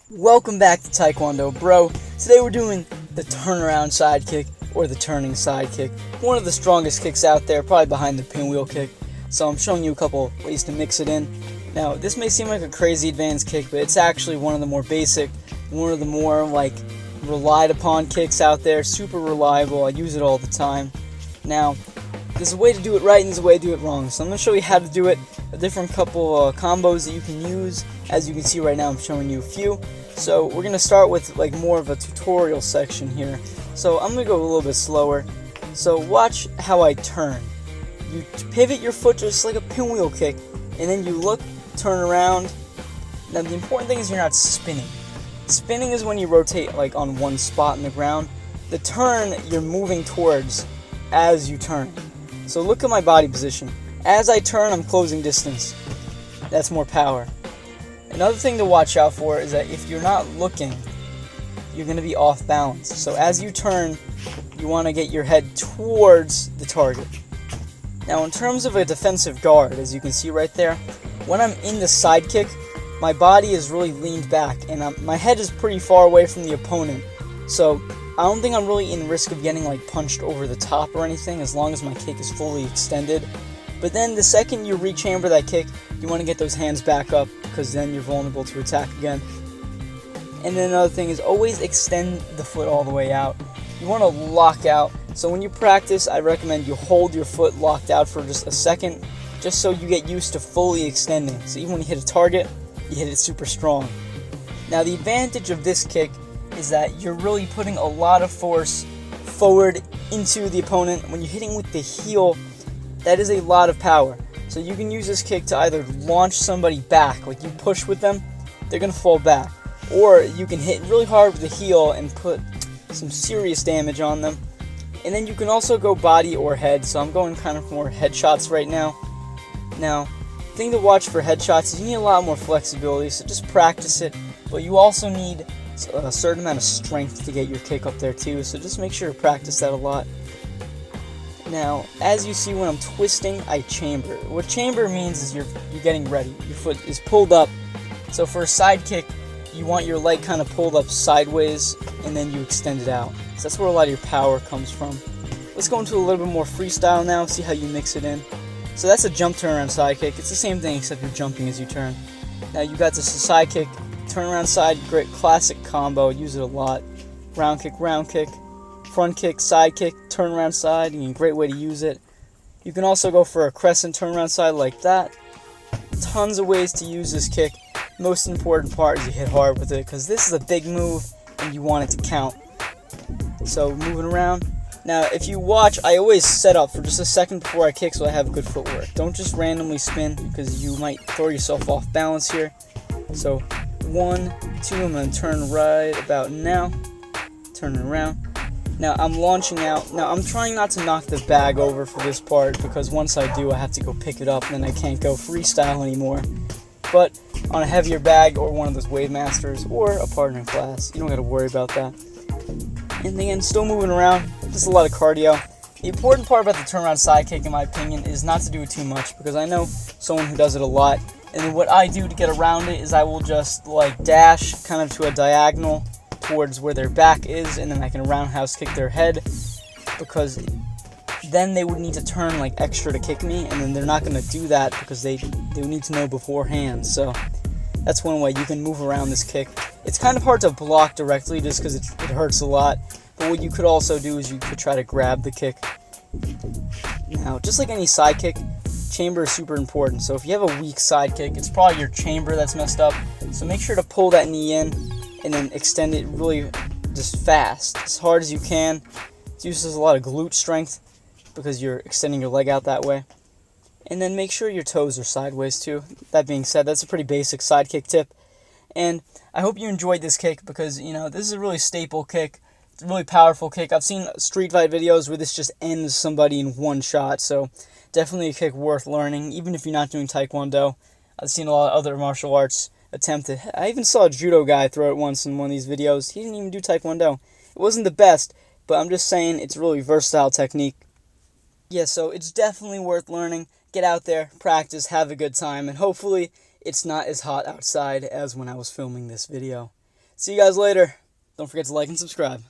Welcome back to Taekwondo, bro. Today we're doing the turnaround sidekick, or the turning sidekick. One of the strongest kicks out there, probably behind the pinwheel kick. So I'm showing you a couple ways to mix it in. Now, this may seem like a crazy advanced kick, but it's actually one of the more basic, one of the more, relied upon kicks out there. Super reliable. I use it all the time. Now, there's a way to do it right and there's a way to do it wrong. So I'm going to show you how to do it, a different couple combos that you can use. As you can see right now, I'm showing you a few. So we're going to start with more of a tutorial section here. So I'm going to go a little bit slower. So watch how I turn. You pivot your foot just like a pinwheel kick, and then you look, turn around. Now the important thing is you're not spinning. Spinning is when you rotate on one spot in the ground. The turn you're moving towards as you turn. So look at my body position. As I turn, I'm closing distance. That's more power. Another thing to watch out for is that if you're not looking, you're going to be off balance. So as you turn, you want to get your head towards the target. Now in terms of a defensive guard, as you can see right there, when I'm in the side kick, my body is really leaned back and my head is pretty far away from the opponent. So I don't think I'm really in risk of getting punched over the top or anything as long as my kick is fully extended. But then the second you rechamber that kick, you want to get those hands back up because then you're vulnerable to attack again. And then another thing is always extend the foot all the way out. You want to lock out. So when you practice, I recommend you hold your foot locked out for just a second, just so you get used to fully extending. So even when you hit a target, you hit it super strong. Now the advantage of this kick is that you're really putting a lot of force forward into the opponent. When you're hitting with the heel, that is a lot of power. So you can use this kick to either launch somebody back, you push with them, they're going to fall back. Or you can hit really hard with the heel and put some serious damage on them. And then you can also go body or head, so I'm going kind of more headshots right now. Now, the thing to watch for headshots is you need a lot more flexibility, so just practice it. But you also need a certain amount of strength to get your kick up there too, so just make sure to practice that a lot. Now, as you see when I'm twisting, I chamber. What chamber means is you're getting ready. Your foot is pulled up. So for a side kick, you want your leg kind of pulled up sideways, and then you extend it out. So that's where a lot of your power comes from. Let's go into a little bit more freestyle now, see how you mix it in. So that's a jump turnaround side kick. It's the same thing except you're jumping as you turn. Now you got this side kick, turnaround side, great classic combo, use it a lot. Round kick, front kick, side kick, turnaround side, and a great way to use it. You can also go for a crescent turnaround side like that. Tons of ways to use this kick. Most important part is you hit hard with it, because this is a big move and you want it to count. So moving around. Now if you watch, I always set up for just a second before I kick so I have good footwork. Don't just randomly spin because you might throw yourself off balance here. So 1, 2, I'm going to turn right about now. Turn it around. Now I'm launching out. Now I'm trying not to knock the bag over for this part because once I do I have to go pick it up and then I can't go freestyle anymore. But on a heavier bag or one of those Wave Masters or a partner in class, you don't got to worry about that. And again, still moving around, just a lot of cardio. The important part about the turnaround side kick in my opinion is not to do it too much because I know someone who does it a lot. And then what I do to get around it is I will just dash kind of to a diagonal towards where their back is, and then I can roundhouse kick their head, because then they would need to turn extra to kick me, and then they're not going to do that because they would need to know beforehand. So that's one way you can move around this kick. It's kind of hard to block directly just because it hurts a lot, but what you could also do is you could try to grab the kick. Now, just like any side kick, chamber is super important. So if you have a weak side kick, it's probably your chamber that's messed up. So make sure to pull that knee in and then extend it really just fast, as hard as you can. It uses a lot of glute strength because you're extending your leg out that way. And then make sure your toes are sideways too. That being said, that's a pretty basic side kick tip. And I hope you enjoyed this kick because, this is a really staple kick. It's a really powerful kick. I've seen street fight videos where this just ends somebody in one shot. So definitely a kick worth learning, even if you're not doing Taekwondo. I've seen a lot of other martial arts attempt it. I even saw a judo guy throw it once in one of these videos. He didn't even do Taekwondo. It wasn't the best, but I'm just saying it's a really versatile technique. Yeah, so it's definitely worth learning. Get out there, practice, have a good time, and hopefully it's not as hot outside as when I was filming this video. See you guys later. Don't forget to like and subscribe.